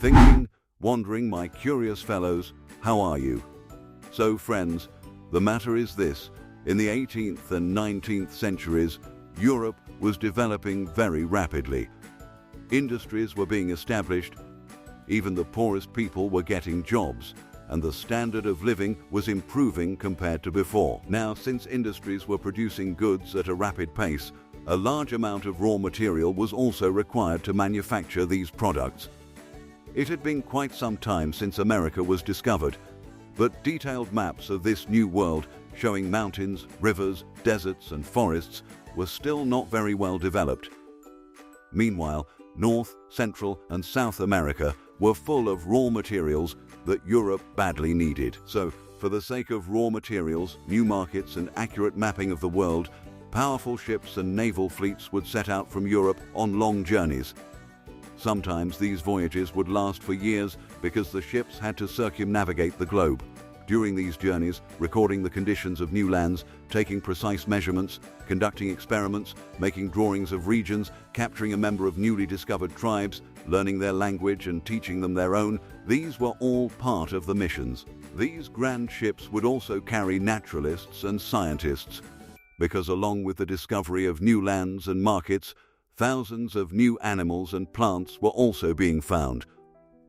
Thinking, wondering, my curious fellows, how are you? So friends, the matter is this: in the 18th and 19th centuries, Europe was developing very rapidly. Industries were being established, even the poorest people were getting jobs, and the standard of living was improving compared to before. Now, since industries were producing goods at a rapid pace, a large amount of raw material was also required to manufacture these products. It had been quite some time since America was discovered, but detailed maps of this new world showing mountains, rivers, deserts, and forests were still not very well developed. Meanwhile, North, Central, and South America were full of raw materials that Europe badly needed. So, for the sake of raw materials, new markets, and accurate mapping of the world, powerful ships and naval fleets would set out from Europe on long journeys. Sometimes these voyages would last for years because the ships had to circumnavigate the globe. During these journeys, recording the conditions of new lands, taking precise measurements, conducting experiments, making drawings of regions, capturing a member of newly discovered tribes, learning their language and teaching them their own, these were all part of the missions. These grand ships would also carry naturalists and scientists, because along with the discovery of new lands and markets, thousands of new animals and plants were also being found.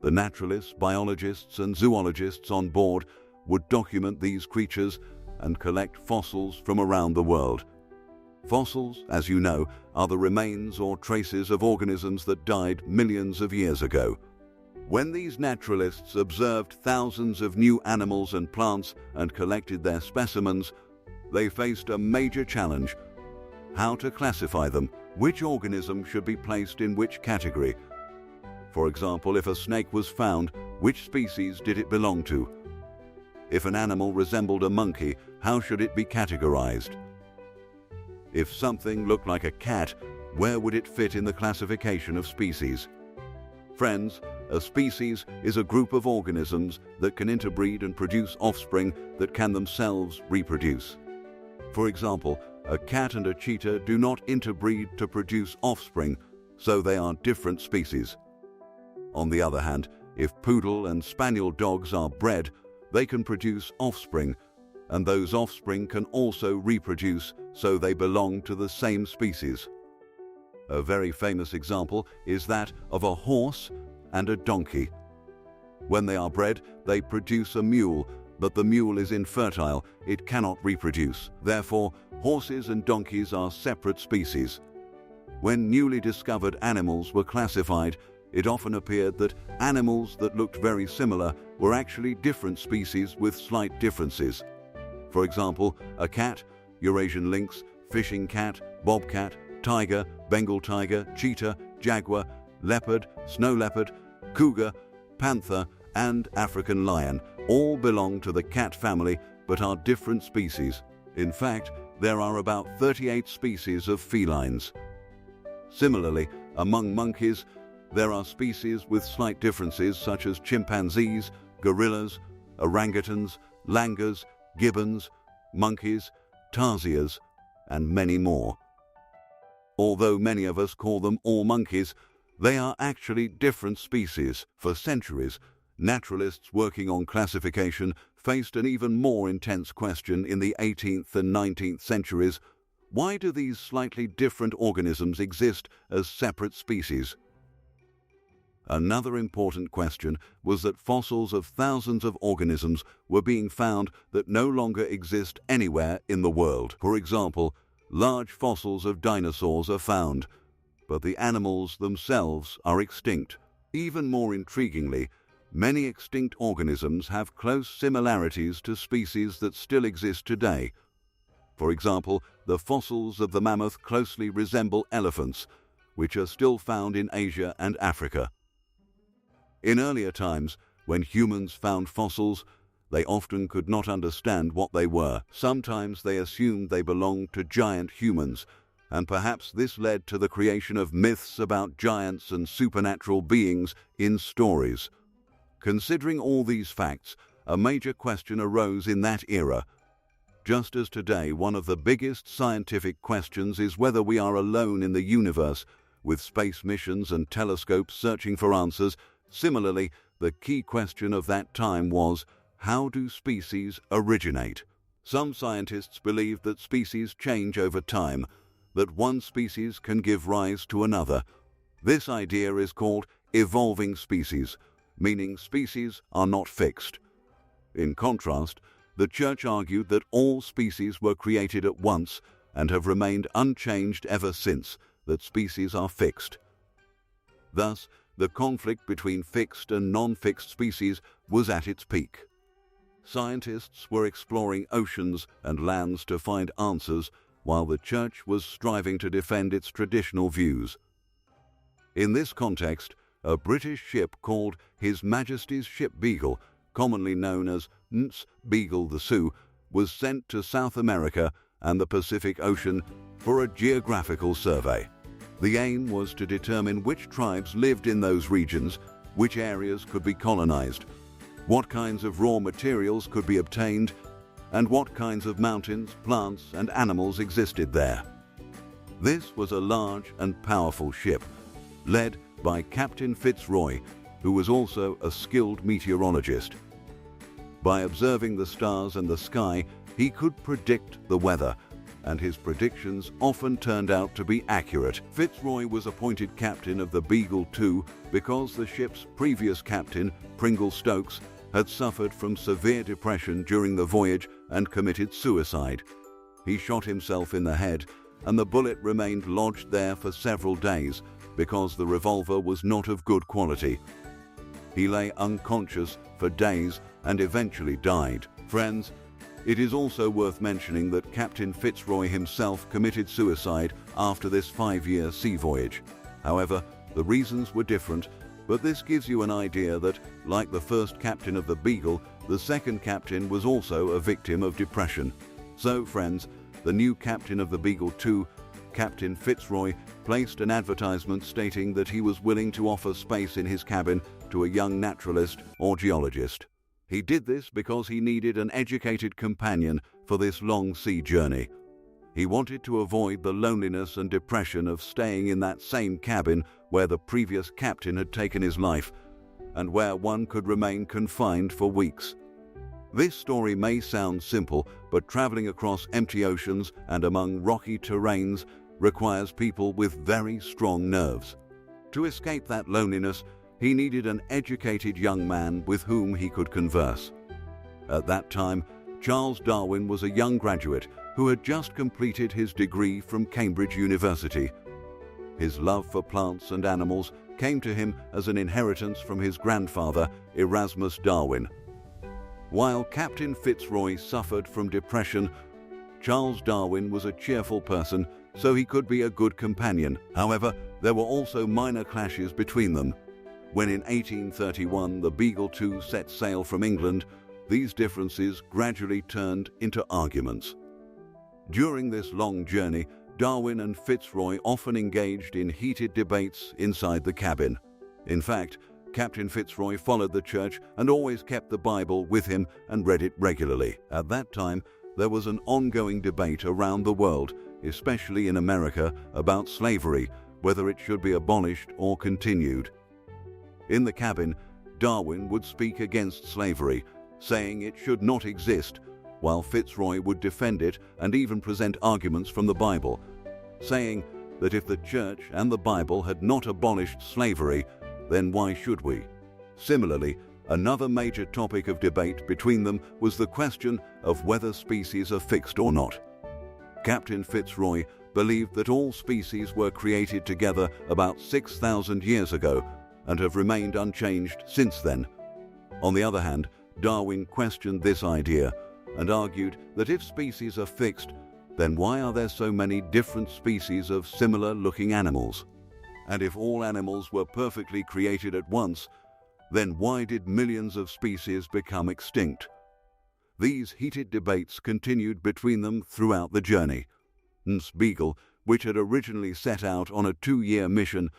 The naturalists, biologists, and zoologists on board would document these creatures and collect fossils from around the world. Fossils, as you know, are the remains or traces of organisms that died millions of years ago. When these naturalists observed thousands of new animals and plants and collected their specimens, they faced a major challenge: how to classify them, which organism should be placed in which category. For example, if a snake was found, which species did it belong to? If an animal resembled a monkey, how should it be categorized? If something looked like a cat, where would it fit in the classification of species? Friends, a species is a group of organisms that can interbreed and produce offspring that can themselves reproduce. For example, a cat and a cheetah do not interbreed to produce offspring, so they are different species. On the other hand, if poodle and spaniel dogs are bred, they can produce offspring, and those offspring can also reproduce, so they belong to the same species. A very famous example is that of a horse and a donkey. When they are bred, they produce a mule, but the mule is infertile, it cannot reproduce. Therefore, horses and donkeys are separate species. When newly discovered animals were classified, it often appeared that animals that looked very similar were actually different species with slight differences. For example, a cat, Eurasian lynx, fishing cat, bobcat, tiger, Bengal tiger, cheetah, jaguar, leopard, snow leopard, cougar, panther, and African lion all belong to the cat family but are different species. In fact, there are about 38 species of felines. Similarly, among monkeys, there are species with slight differences such as chimpanzees, gorillas, orangutans, langurs, gibbons, monkeys, tarsiers, and many more. Although many of us call them all monkeys, they are actually different species. For centuries, naturalists working on classification faced an even more intense question in the 18th and 19th centuries: why do these slightly different organisms exist as separate species? Another important question was that fossils of thousands of organisms were being found that no longer exist anywhere in the world. For example, large fossils of dinosaurs are found, but the animals themselves are extinct. Even more intriguingly, many extinct organisms have close similarities to species that still exist today. For example, the fossils of the mammoth closely resemble elephants, which are still found in Asia and Africa. In earlier times, when humans found fossils, they often could not understand what they were. Sometimes they assumed they belonged to giant humans, and perhaps this led to the creation of myths about giants and supernatural beings in stories. Considering all these facts, a major question arose in that era. Just as today, one of the biggest scientific questions is whether we are alone in the universe, with space missions and telescopes searching for answers. Similarly, the key question of that time was, how do species originate? Some scientists believe that species change over time, that one species can give rise to another. This idea is called evolving species, meaning species are not fixed. In contrast, the Church argued that all species were created at once and have remained unchanged ever since, that species are fixed. Thus, the conflict between fixed and non-fixed species was at its peak. Scientists were exploring oceans and lands to find answers, while the Church was striving to defend its traditional views. In this context, a British ship called His Majesty's Ship Beagle, commonly known as Ns. Beagle the Sioux, was sent to South America and the Pacific Ocean for a geographical survey. The aim was to determine which tribes lived in those regions, which areas could be colonized, what kinds of raw materials could be obtained, and what kinds of mountains, plants, and animals existed there. This was a large and powerful ship, led by Captain Fitzroy, who was also a skilled meteorologist. By observing the stars and the sky, he could predict the weather, and his predictions often turned out to be accurate. Fitzroy was appointed captain of the Beagle II because the ship's previous captain, Pringle Stokes, had suffered from severe depression during the voyage and committed suicide. He shot himself in the head, and the bullet remained lodged there for several days because the revolver was not of good quality. He lay unconscious for days and eventually died. Friends, it is also worth mentioning that Captain Fitzroy himself committed suicide after this 5-year sea voyage. However, the reasons were different, but this gives you an idea that, like the first captain of the Beagle, the second captain was also a victim of depression. So, friends, the new captain of the Beagle II, Captain Fitzroy, placed an advertisement stating that he was willing to offer space in his cabin to a young naturalist or geologist. He did this because he needed an educated companion for this long sea journey. He wanted to avoid the loneliness and depression of staying in that same cabin where the previous captain had taken his life, and where one could remain confined for weeks. This story may sound simple, but traveling across empty oceans and among rocky terrains requires people with very strong nerves. To escape that loneliness, he needed an educated young man with whom he could converse. At that time, Charles Darwin was a young graduate who had just completed his degree from Cambridge University. His love for plants and animals came to him as an inheritance from his grandfather, Erasmus Darwin. While Captain Fitzroy suffered from depression, Charles Darwin was a cheerful person, so he could be a good companion. However, there were also minor clashes between them. When in 1831 the Beagle II set sail from England, these differences gradually turned into arguments. During this long journey, Darwin and Fitzroy often engaged in heated debates inside the cabin. In fact, Captain Fitzroy followed the church and always kept the Bible with him and read it regularly. At that time, there was an ongoing debate around the world, especially in America, about slavery, whether it should be abolished or continued. In the cabin, Darwin would speak against slavery, saying it should not exist, while Fitzroy would defend it and even present arguments from the Bible, saying that if the church and the Bible had not abolished slavery, then why should we? Similarly, another major topic of debate between them was the question of whether species are fixed or not. Captain Fitzroy believed that all species were created together about 6,000 years ago and have remained unchanged since then. On the other hand, Darwin questioned this idea and argued that if species are fixed, then why are there so many different species of similar-looking animals? And if all animals were perfectly created at once, then why did millions of species become extinct? These heated debates continued between them throughout the journey. Ns. Beagle, which had originally set out on a 2-year mission,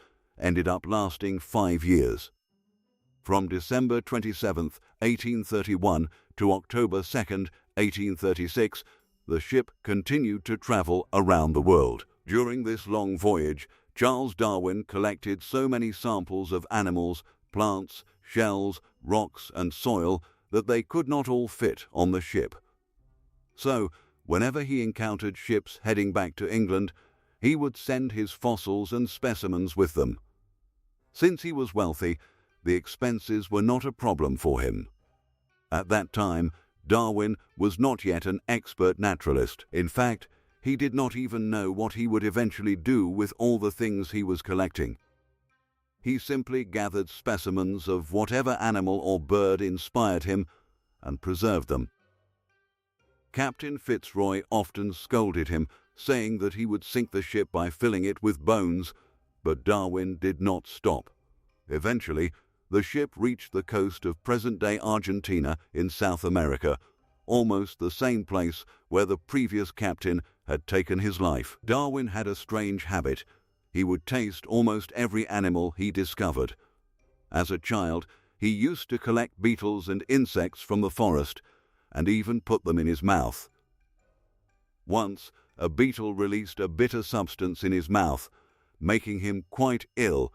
ended up lasting 5 years. From December 27, 1831 to October 2, 1836, the ship continued to travel around the world. During this long voyage, Charles Darwin collected so many samples of animals, plants, shells, rocks, and soil that they could not all fit on the ship. So, whenever he encountered ships heading back to England, he would send his fossils and specimens with them. Since he was wealthy, the expenses were not a problem for him. At that time, Darwin was not yet an expert naturalist. In fact, he did not even know what he would eventually do with all the things he was collecting. He simply gathered specimens of whatever animal or bird inspired him and preserved them. Captain Fitzroy often scolded him, saying that he would sink the ship by filling it with bones, but Darwin did not stop. Eventually, the ship reached the coast of present-day Argentina in South America, almost the same place where the previous captain had taken his life. Darwin had a strange habit. He would taste almost every animal he discovered. As a child, he used to collect beetles and insects from the forest, and even put them in his mouth. Once, a beetle released a bitter substance in his mouth, making him quite ill,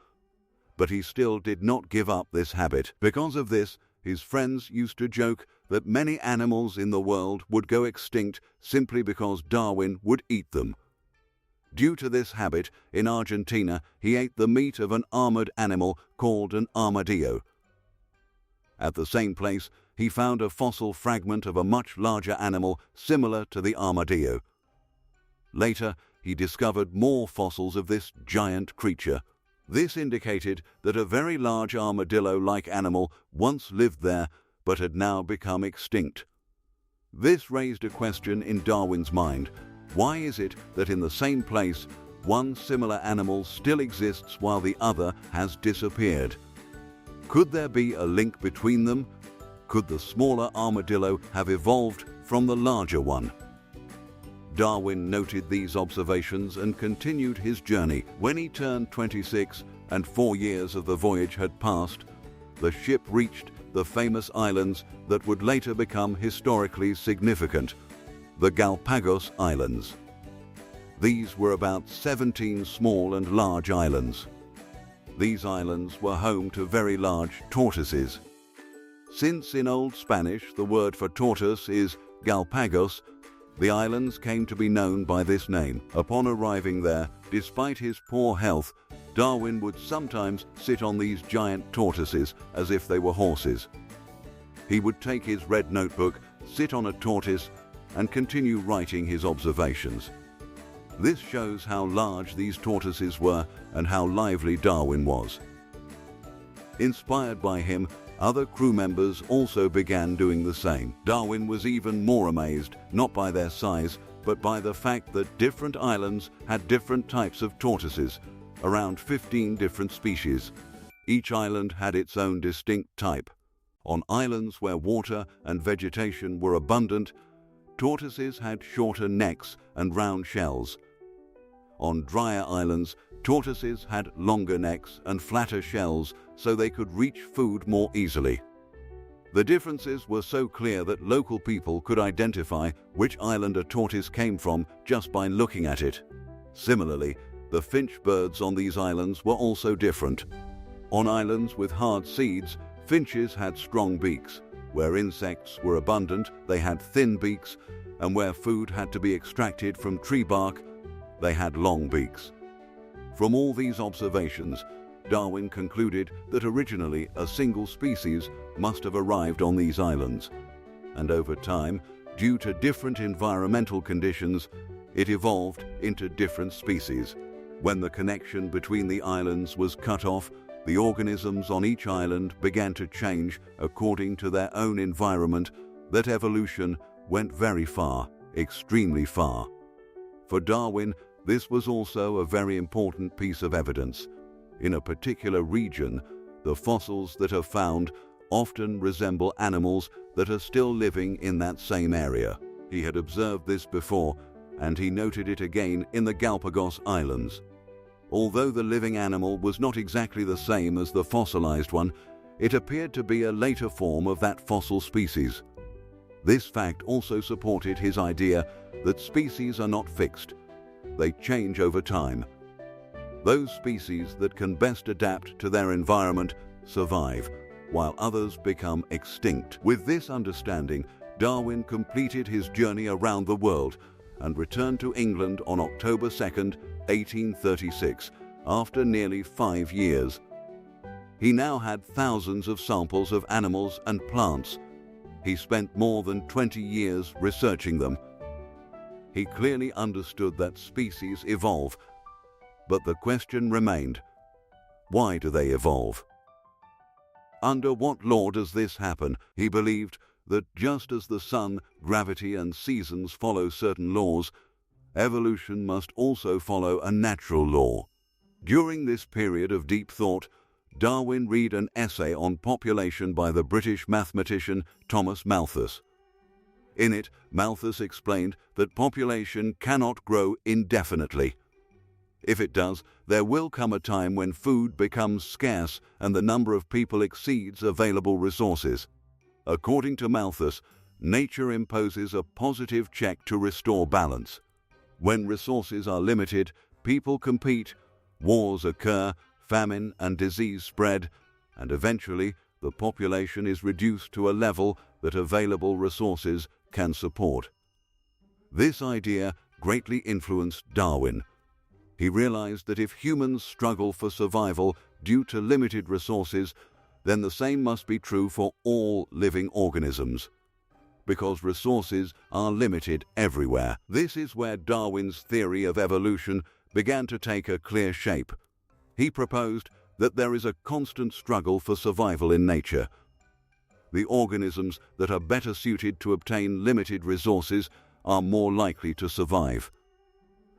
but he still did not give up this habit. Because of this, his friends used to joke that many animals in the world would go extinct simply because Darwin would eat them. Due to this habit, in Argentina, he ate the meat of an armored animal called an armadillo. At the same place, he found a fossil fragment of a much larger animal similar to the armadillo. Later, he discovered more fossils of this giant creature. This indicated that a very large armadillo-like animal once lived there but had now become extinct. This raised a question in Darwin's mind. Why is it that in the same place, one similar animal still exists while the other has disappeared? Could there be a link between them? Could the smaller armadillo have evolved from the larger one? Darwin noted these observations and continued his journey. When he turned 26 and 4 years of the voyage had passed, the ship reached the famous islands that would later become historically significant, the Galapagos Islands. These were about 17 small and large islands. These islands were home to very large tortoises. Since in Old Spanish the word for tortoise is Galapagos, the islands came to be known by this name. Upon arriving there, despite his poor health, Darwin would sometimes sit on these giant tortoises as if they were horses. He would take his red notebook, sit on a tortoise, and continue writing his observations. This shows how large these tortoises were and how lively Darwin was. Inspired by him, other crew members also began doing the same. Darwin was even more amazed, not by their size, but by the fact that different islands had different types of tortoises, around 15 different species. Each island had its own distinct type. On islands where water and vegetation were abundant, tortoises had shorter necks and round shells. On drier islands, tortoises had longer necks and flatter shells so they could reach food more easily. The differences were so clear that local people could identify which island a tortoise came from just by looking at it. Similarly, the finch birds on these islands were also different. On islands with hard seeds, finches had strong beaks. Where insects were abundant, they had thin beaks, and where food had to be extracted from tree bark, they had long beaks. From all these observations, Darwin concluded that originally a single species must have arrived on these islands, and over time, due to different environmental conditions, it evolved into different species. When the connection between the islands was cut off, the organisms on each island began to change according to their own environment. That evolution went very far, extremely far. For Darwin, this was also a very important piece of evidence. In a particular region, the fossils that are found often resemble animals that are still living in that same area. He had observed this before, and he noted it again in the Galapagos Islands. Although the living animal was not exactly the same as the fossilized one, it appeared to be a later form of that fossil species. This fact also supported his idea that species are not fixed. They change over time. Those species that can best adapt to their environment survive, while others become extinct. With this understanding, Darwin completed his journey around the world and returned to England on October 2nd, 1836, after nearly 5 years. He now had thousands of samples of animals and plants. He spent more than 20 years researching them. He clearly understood that species evolve, but the question remained, why do they evolve? Under what law does this happen? He believed that just as the sun, gravity, and seasons follow certain laws, evolution must also follow a natural law. During this period of deep thought, Darwin read an essay on population by the British mathematician Thomas Malthus. In it, Malthus explained that population cannot grow indefinitely. If it does, there will come a time when food becomes scarce and the number of people exceeds available resources. According to Malthus, nature imposes a positive check to restore balance. When resources are limited, people compete, wars occur, famine and disease spread, and eventually the population is reduced to a level that available resources can support. This idea greatly influenced Darwin. He realized that if humans struggle for survival due to limited resources, then the same must be true for all living organisms, because resources are limited everywhere. This is where Darwin's theory of evolution began to take a clear shape. He proposed that there is a constant struggle for survival in nature. The organisms that are better suited to obtain limited resources are more likely to survive.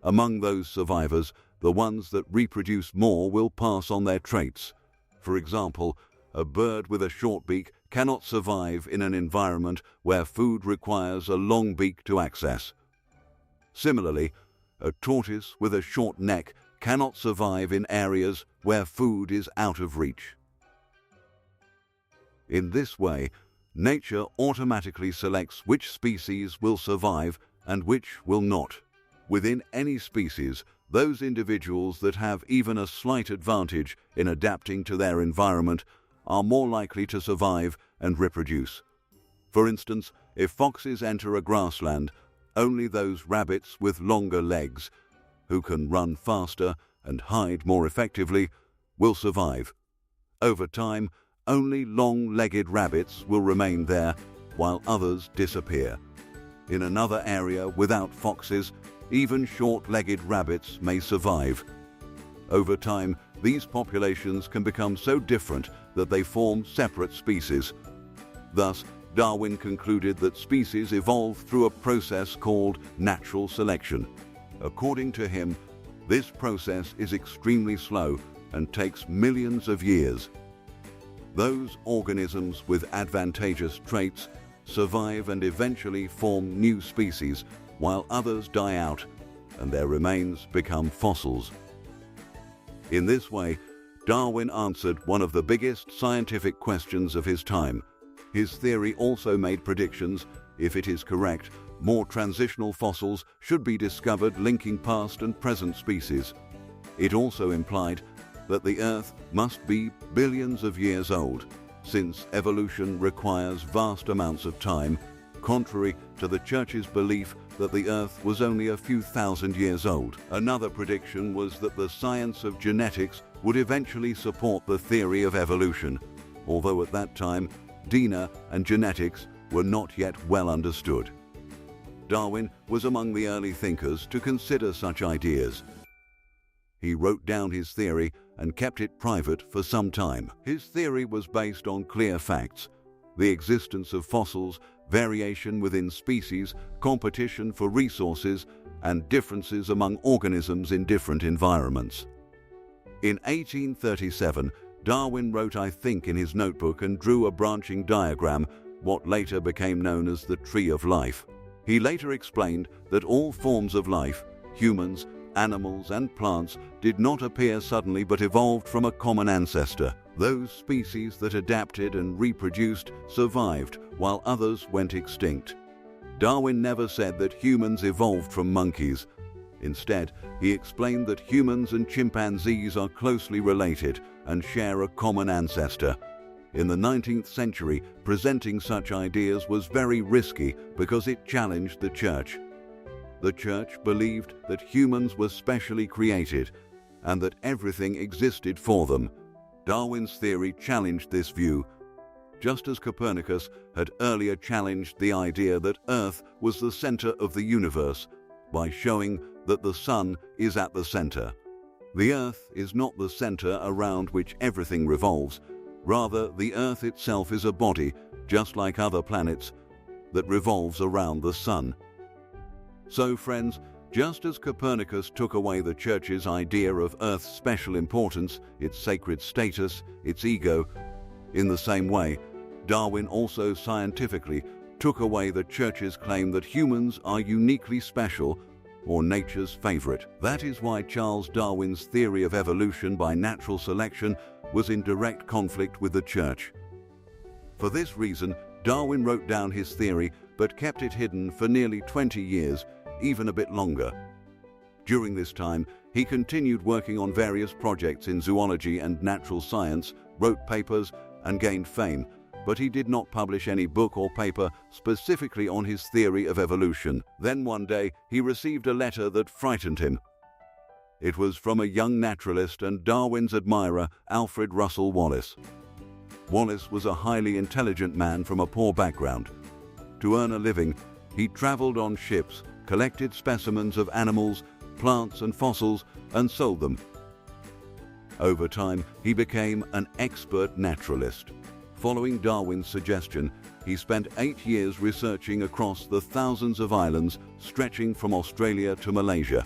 Among those survivors, the ones that reproduce more will pass on their traits. For example, a bird with a short beak cannot survive in an environment where food requires a long beak to access. Similarly, a tortoise with a short neck cannot survive in areas where food is out of reach. In this way, nature automatically selects which species will survive and which will not. Within any species, those individuals that have even a slight advantage in adapting to their environment are more likely to survive and reproduce. For instance, if foxes enter a grassland, only those rabbits with longer legs, who can run faster and hide more effectively, will survive. Over time, only long-legged rabbits will remain there, while others disappear. In another area without foxes, even short-legged rabbits may survive. Over time, these populations can become so different that they form separate species. Thus, Darwin concluded that species evolve through a process called natural selection. According to him, this process is extremely slow and takes millions of years. Those organisms with advantageous traits survive and eventually form new species, while others die out and their remains become fossils. In this way, Darwin answered one of the biggest scientific questions of his time. His theory also made predictions. If it is correct, more transitional fossils should be discovered linking past and present species. It also implied that the Earth must be billions of years old, since evolution requires vast amounts of time, contrary to the Church's belief that the Earth was only a few thousand years old. Another prediction was that the science of genetics would eventually support the theory of evolution, although at that time, DNA and genetics were not yet well understood. Darwin was among the early thinkers to consider such ideas. He wrote down his theory and kept it private for some time. His theory was based on clear facts: the existence of fossils, variation within species, competition for resources, and differences among organisms in different environments. In 1837, Darwin wrote "I think" in his notebook and drew a branching diagram, what later became known as the Tree of Life. He later explained that all forms of life, humans, animals, and plants, did not appear suddenly but evolved from a common ancestor. Those species that adapted and reproduced survived, while others went extinct. Darwin never said that humans evolved from monkeys. Instead, he explained that humans and chimpanzees are closely related and share a common ancestor. In the 19th century, presenting such ideas was very risky because it challenged the church. The church believed that humans were specially created and that everything existed for them. Darwin's theory challenged this view, just as Copernicus had earlier challenged the idea that Earth was the center of the universe by showing that the sun is at the center. The Earth is not the center around which everything revolves. Rather, the Earth itself is a body, just like other planets, that revolves around the sun. So, friends, just as Copernicus took away the Church's idea of Earth's special importance, its sacred status, its ego, in the same way, Darwin also scientifically took away the Church's claim that humans are uniquely special or nature's favorite. That is why Charles Darwin's theory of evolution by natural selection was in direct conflict with the Church. For this reason, Darwin wrote down his theory but kept it hidden for nearly 20 years, even a bit longer. During this time, he continued working on various projects in zoology and natural science, wrote papers, and gained fame, but he did not publish any book or paper specifically on his theory of evolution. Then one day, he received a letter that frightened him. It was from a young naturalist and Darwin's admirer, Alfred Russel Wallace. Wallace was a highly intelligent man from a poor background. To earn a living, he traveled on ships, collected specimens of animals, plants, and fossils, and sold them. Over time, he became an expert naturalist. Following Darwin's suggestion, he spent 8 years researching across the thousands of islands stretching from Australia to Malaysia.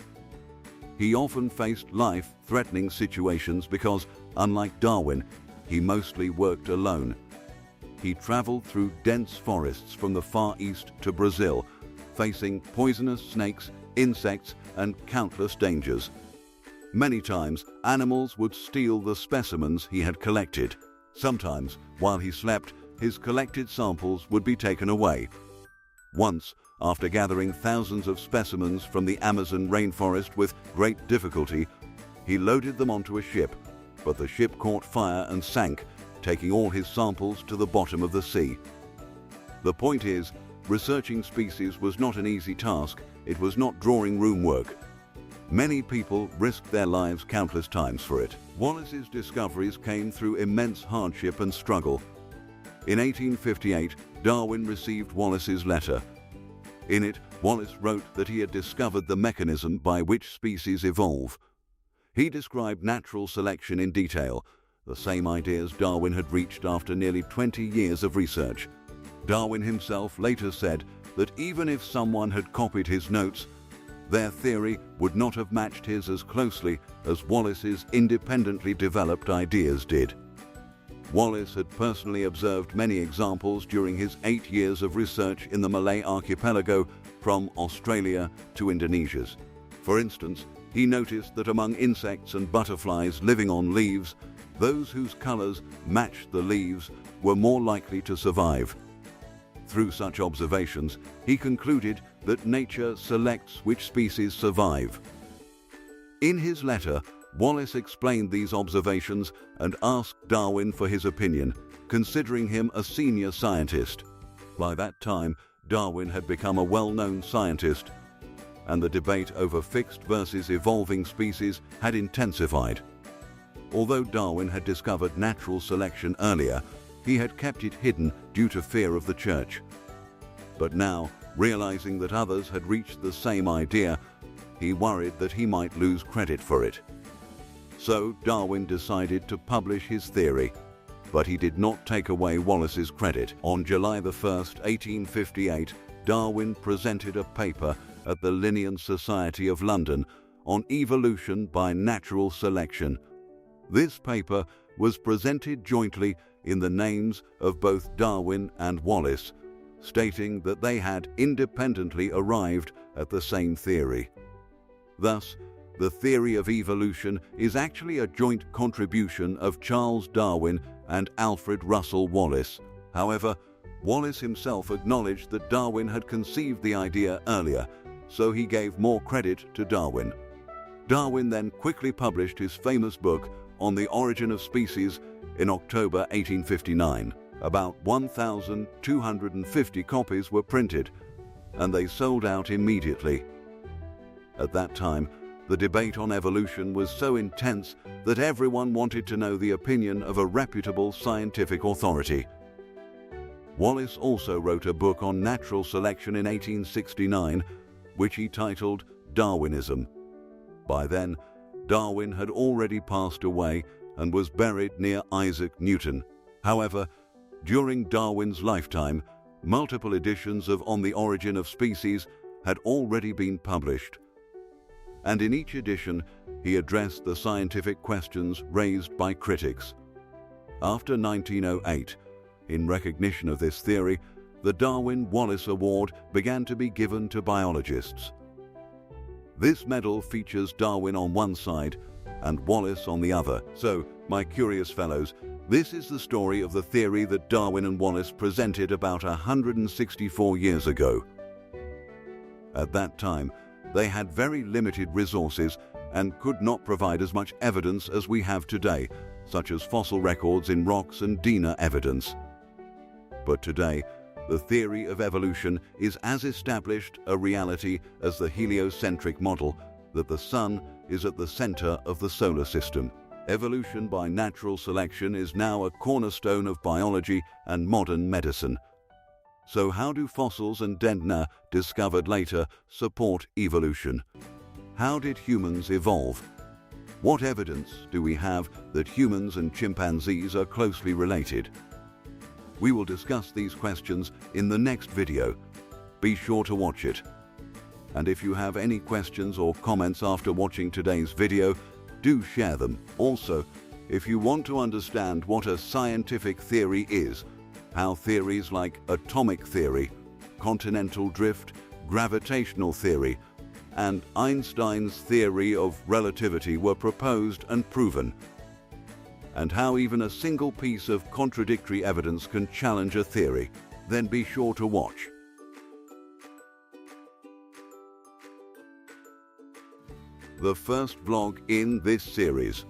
He often faced life-threatening situations because, unlike Darwin, he mostly worked alone. He traveled through dense forests from the Far East to Brazil, facing poisonous snakes, insects, and countless dangers. Many times, animals would steal the specimens he had collected. Sometimes, while he slept, his collected samples would be taken away. Once, after gathering thousands of specimens from the Amazon rainforest with great difficulty, he loaded them onto a ship, but the ship caught fire and sank, taking all his samples to the bottom of the sea. The point is, researching species was not an easy task. It was not drawing room work. Many people risked their lives countless times for it. Wallace's discoveries came through immense hardship and struggle. In 1858, Darwin received Wallace's letter. In it, Wallace wrote that he had discovered the mechanism by which species evolve. He described natural selection in detail, the same ideas Darwin had reached after nearly 20 years of research. Darwin himself later said that even if someone had copied his notes, their theory would not have matched his as closely as Wallace's independently developed ideas did. Wallace had personally observed many examples during his 8 years of research in the Malay archipelago from Australia to Indonesia. For instance, he noticed that among insects and butterflies living on leaves, those whose colors matched the leaves were more likely to survive. Through such observations, he concluded that nature selects which species survive. In his letter, Wallace explained these observations and asked Darwin for his opinion, considering him a senior scientist. By that time, Darwin had become a well-known scientist, and the debate over fixed versus evolving species had intensified. Although Darwin had discovered natural selection earlier, he had kept it hidden due to fear of the Church. But now, realizing that others had reached the same idea, he worried that he might lose credit for it. So Darwin decided to publish his theory, but he did not take away Wallace's credit. On July 1, 1858, Darwin presented a paper at the Linnean Society of London on evolution by natural selection. This paper was presented jointly in the names of both Darwin and Wallace, stating that they had independently arrived at the same theory. Thus, the theory of evolution is actually a joint contribution of Charles Darwin and Alfred Russel Wallace. However, Wallace himself acknowledged that Darwin had conceived the idea earlier so he gave more credit to Darwin. Darwin then quickly published his famous book On the Origin of Species in October 1859. About 1,250 copies were printed, and they sold out immediately. At that time, the debate on evolution was so intense that everyone wanted to know the opinion of a reputable scientific authority. Wallace also wrote a book on natural selection in 1869, which he titled Darwinism. By then, Darwin had already passed away and was buried near Isaac Newton. However, during Darwin's lifetime, multiple editions of On the Origin of Species had already been published, and in each edition he addressed the scientific questions raised by critics. After 1908, in recognition of this theory, the Darwin-Wallace Award began to be given to biologists. This medal features Darwin on one side and Wallace on the other. So, my curious fellows, this is the story of the theory that Darwin and Wallace presented about 164 years ago. At that time, they had very limited resources and could not provide as much evidence as we have today, such as fossil records in rocks and DNA evidence. But today, the theory of evolution is as established a reality as the heliocentric model that the Sun is at the center of the solar system. Evolution by natural selection is now a cornerstone of biology and modern medicine. So how do fossils and DNA, discovered later, support evolution? How did humans evolve? What evidence do we have that humans and chimpanzees are closely related? We will discuss these questions in the next video. Be sure to watch it. And if you have any questions or comments after watching today's video, do share them. Also, if you want to understand what a scientific theory is, how theories like atomic theory, continental drift, gravitational theory, and Einstein's theory of relativity were proposed and proven, and how even a single piece of contradictory evidence can challenge a theory, then be sure to watch. The first vlog in this series.